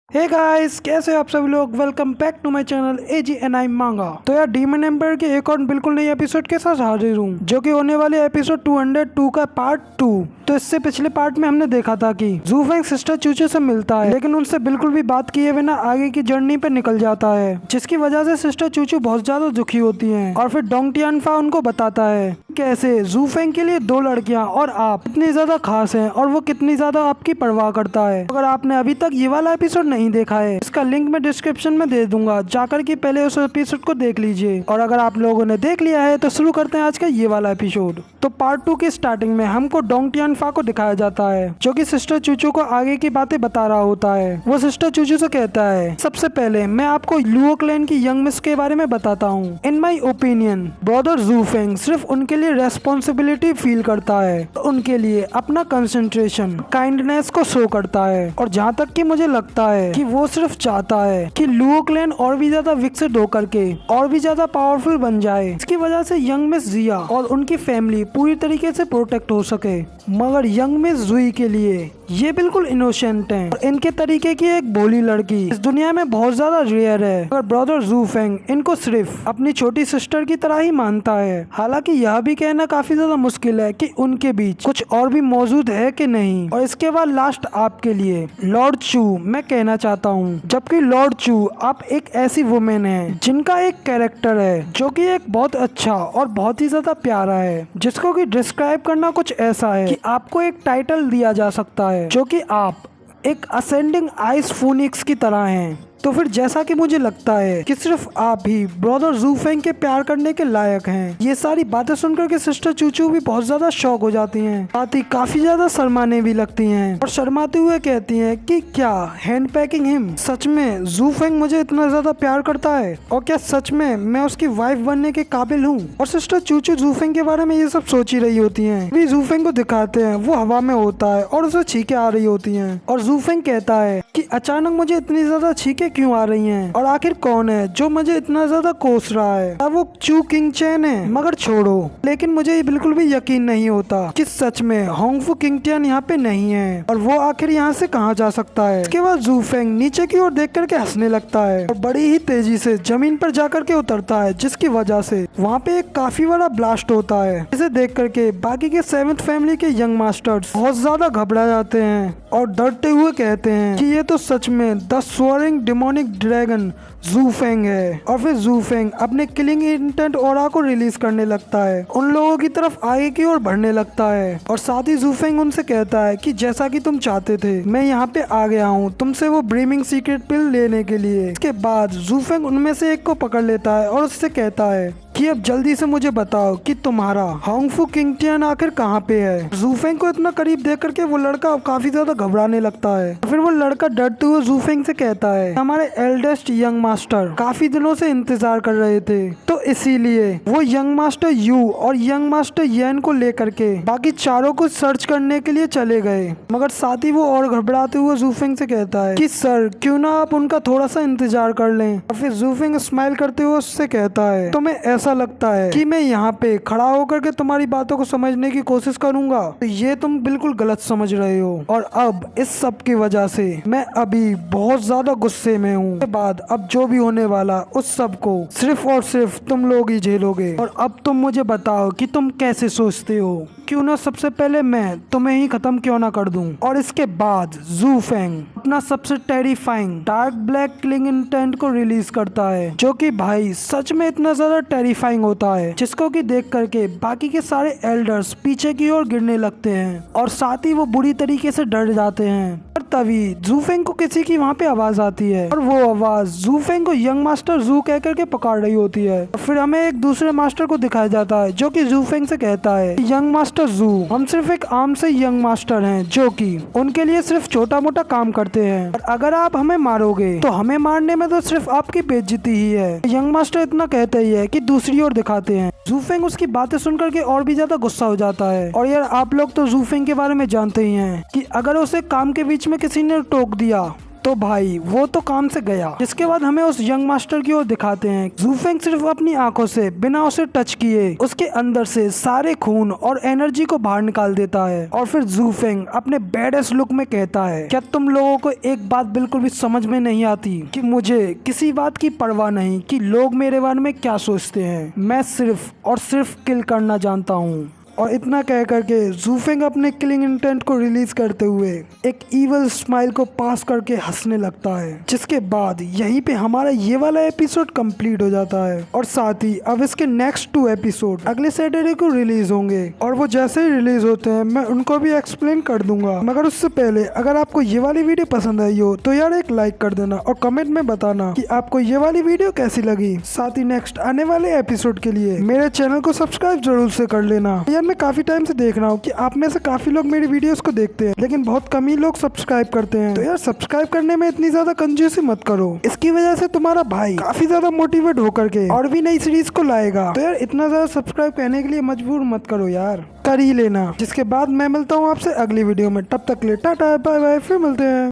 Hey guys, कैसे हो आप सभी लोग। Welcome back to my channel AGNI मांगा। तो यार डीमन एम्पायर के एक और बिल्कुल नई एपिसोड के साथ हाजिर हूँ, जो कि होने वाले एपिसोड 202 का पार्ट 2। तो इससे पिछले पार्ट में हमने देखा था कि जू फेंग सिस्टर चूचू से मिलता है, लेकिन उनसे बिल्कुल भी बात किए बिना आगे की जर्नी पे निकल जाता है, जिसकी वजह से सिस्टर चूचू बहुत ज्यादा दुखी होती है। और फिर डोंग टियानफा उनको बताता है कैसे जू फेंग के लिए 2 लड़कियां और आप इतनी ज्यादा खास हैं और वो कितनी ज्यादा आपकी परवाह करता है। अगर आपने अभी तक ये वाला एपिसोड नहीं देखा है, इसका लिंक मैं डिस्क्रिप्शन में दे दूंगा, जाकर के पहले उस एपिसोड को देख लीजिए। और अगर आप लोगों ने देख लिया है तो शुरू करते हैं आज का ये वाला एपिसोड। तो पार्ट 2 की स्टार्टिंग में हमको डोंग टियानफा को दिखाया जाता है, जो कि सिस्टर चूचू को आगे की बातें बता रहा होता है। वो सिस्टर चूचू से कहता है, सबसे पहले मैं आपको लुओ क्लैन की यंग मिस के बारे में बताता हूँ। इन माई ओपिनियन ब्रदर जू फेंग सिर्फ उनके लिए रेस्पॉन्सिबिलिटी फील करता है, तो उनके लिए अपना कंसंट्रेशन काइंडनेस को शो करता है। और जहाँ तक कि मुझे लगता है कि वो सिर्फ चाहता है कि लुओ क्लैन और भी ज्यादा विकसित होकर के और भी ज्यादा पावरफुल बन जाए, इसकी वजह से यंग मिस जिया और उनकी फैमिली पूरी तरीके से प्रोटेक्ट हो सके। मगर यंग मिस जुई के लिए ये बिल्कुल इनोसेंट हैं और इनके तरीके की एक भोली लड़की इस दुनिया में बहुत ज्यादा रेयर है। अगर ब्रदर जू फेंग इनको सिर्फ अपनी छोटी सिस्टर की तरह ही मानता है। हालांकि यह भी कहना काफी ज्यादा मुश्किल है कि उनके बीच कुछ और भी मौजूद है कि नहीं। और इसके बाद लास्ट आपके लिए लॉर्ड चू मैं कहना चाहता हूँ, जबकि लॉर्ड चू आप एक ऐसी वुमेन है जिनका एक कैरेक्टर है जो कि एक बहुत अच्छा और बहुत ही ज्यादा प्यारा है, जिसको कि डिस्क्राइब करना कुछ ऐसा है कि आपको एक टाइटल दिया जा सकता है जो कि आप एक असेंडिंग आइस फोनिक्स की तरह हैं। तो फिर जैसा कि मुझे लगता है कि सिर्फ आप ही ब्रदर जू फेंग के प्यार करने के लायक हैं। ये सारी बातें सुनकर के सिस्टर चूचू भी बहुत ज्यादा शॉक हो जाती हैं, साथ ही काफी ज्यादा शर्माने भी लगती हैं और शर्माते हुए कहती हैं कि क्या हैंड पैकिंग हिम, सच में जू फेंग मुझे इतना ज्यादा प्यार करता है और क्या सच में मैं उसकी वाइफ बनने के काबिल हूँ। और सिस्टर चूचू जू फेंग के बारे में ये सब सोच ही रही होती है। भी जू फेंग को दिखाते हैं वो हवा में होता है और उसे छींके आ रही होती है। और जू फेंग कहता है कि अचानक मुझे इतनी ज्यादा छींके क्यों आ रही हैं और आखिर कौन है जो मुझे इतना ज्यादा कोस रहा है। क्या वो चू किंग चैन है? मगर छोड़ो, लेकिन मुझे ये बिल्कुल भी यकीन नहीं होता कि सच में होंगफू किंग चैन यहाँ पे नहीं है और वो आखिर यहाँ से कहाँ जा सकता है। इसके बाद जू फेंग नीचे की ओर देख करके हंसने लगता है और बड़ी ही तेजी से जमीन पर जाकर के उतरता है, जिसकी वजह से वहाँ पे एक काफी बड़ा ब्लास्ट होता है। इसे देख करके बाकी के 7th फैमिली के यंग मास्टर्स बहुत ज्यादा घबरा जाते हैं और डरते हुए कहते हैं कि ये तो सच में द सोअरिंग डिमोनिक ड्रैगन जू फेंग है। और फिर जू फेंग अपने किलिंग इंटेंट ऑरा को रिलीज करने लगता है, उन लोगों की तरफ आगे की ओर बढ़ने लगता है और साथ ही जू फेंग उनसे कहता है कि जैसा कि तुम चाहते थे मैं यहाँ पे आ गया हूँ तुमसे वो ब्रीमिंग सीक्रेट पिल लेने के लिए। इसके बाद जू फेंग उनमें से एक को पकड़ लेता है और उससे कहता है कि अब जल्दी से मुझे बताओ कि तुम्हारा होंगफू किंग चैन आखिर कहाँ पे है। जू फेंग को इतना करीब देख करके वो लड़का काफी ज्यादा घबराने लगता है। फिर वो लड़का डरते हुए जू फेंग से कहता है हमारे एल्डेस्ट यंग मास्टर काफी दिनों से इंतजार कर रहे थे, तो इसीलिए वो यंग मास्टर यू और यंग मास्टर येन को लेकर के बाकी चारों को सर्च करने के लिए चले गए। मगर साथ ही वो और घबराते हुए जू फेंग से कहता है कि सर क्यों ना आप उनका थोड़ा सा इंतजार कर लें। और फिर जू फेंग स्माइल करते हुए उससे कहता है तुम्हें ऐसा लगता है कि मैं यहाँ पे खड़ा होकर के तुम्हारी बातों को समझने की कोशिश करूंगा, तो ये तुम बिल्कुल गलत समझ रहे हो। और अब इस सब की वजह से मैं अभी बहुत ज्यादा गुस्से में हूँ। इसके बाद अब जो भी होने वाला उस सब को सिर्फ और सिर्फ तुम लोग ही झेलोगे। और अब तुम मुझे बताओ कि तुम कैसे सोचते हो, क्यों ना सबसे पहले मैं तुम्हें ही खत्म क्यों ना कर दूं। और इसके बाद जू फेंग अपना सबसे terrifying dark black killing intent को रिलीज करता है, जो कि भाई सच में इतना ज्यादा टेरिफाइंग होता है जिसको कि देख करके बाकी के सारे एल्डर्स पीछे की ओर गिरने लगते हैं और साथ ही वो बुरी तरीके से डर जाते हैं। और तभी जू फेंग को किसी की वहाँ पे आवाज आती है और वो आवाज जू फेंग को यंग मास्टर जू कह करके पकड़ रही होती है। और फिर हमें एक दूसरे मास्टर को दिखाया जाता है जो कि जू फेंग से कहता है यंग मास्टर जू हम सिर्फ एक आम से यंग मास्टर हैं जो कि उनके लिए सिर्फ छोटा मोटा काम करते हैं, और अगर आप हमें मारोगे तो हमें मारने में तो सिर्फ आपकी बेइज्जती ही है। यंग मास्टर इतना कहते ही है कि दूसरी ओर दिखाते हैं। जू फेंग उसकी बातें सुनकर के और भी ज्यादा गुस्सा हो जाता है। और यार आप लोग तो जू फेंग के बारे में जानते ही हैं कि अगर उसे काम के बीच में किसी ने टोक दिया तो भाई वो तो काम से गया। जिसके बाद हमें उस यंग मास्टर की ओर दिखाते हैं। ज़ूफेंग सिर्फ अपनी आंखों से बिना उसे टच किए उसके अंदर से सारे खून और एनर्जी को बाहर निकाल देता है और फिर ज़ूफेंग अपने बैडेस्ट लुक में कहता है, क्या तुम लोगों को एक बात बिल्कुल भी समझ में नहीं आती कि मुझे किसी बात की परवाह नहीं कि लोग मेरे बारे में क्या सोचते हैं। मैं सिर्फ और सिर्फ किल करना जानता हूँ। और इतना कह करके ज़ूफेंग अपने किलिंग इंटेंट को रिलीज करते हुए एक इवल स्माइल को पास करके हंसने लगता है। जिसके बाद यहीं पे हमारा ये वाला एपिसोड कंप्लीट हो जाता है और साथ ही अब इसके नेक्स्ट 2 एपिसोड अगले सैटरडे को रिलीज होंगे और वो जैसे ही रिलीज होते हैं मैं उनको भी एक्सप्लेन कर दूंगा। मगर उससे पहले अगर आपको ये वाली वीडियो पसंद आई हो तो यार एक लाइक कर देना और कमेंट में बताना कि आपको ये वाली वीडियो कैसी लगी। साथ ही नेक्स्ट आने वाले एपिसोड के लिए मेरे चैनल को सब्सक्राइब जरूर से कर लेना। मैं काफी टाइम से देख रहा हूँ कि आप में से काफी लोग मेरी वीडियोस को देखते हैं लेकिन बहुत कम ही लोग सब्सक्राइब करते हैं। तो यार सब्सक्राइब करने में इतनी ज्यादा कंजूसी मत करो। इसकी वजह से तुम्हारा भाई काफी ज्यादा मोटिवेट होकर के और भी नई सीरीज को लाएगा। तो यार इतना ज्यादा सब्सक्राइब करने के लिए मजबूर मत करो यार, कर ही लेना। जिसके बाद मैं मिलता हूँ आपसे अगली वीडियो में। तब तक के लिए टाटा बाय बाय, फिर मिलते हैं।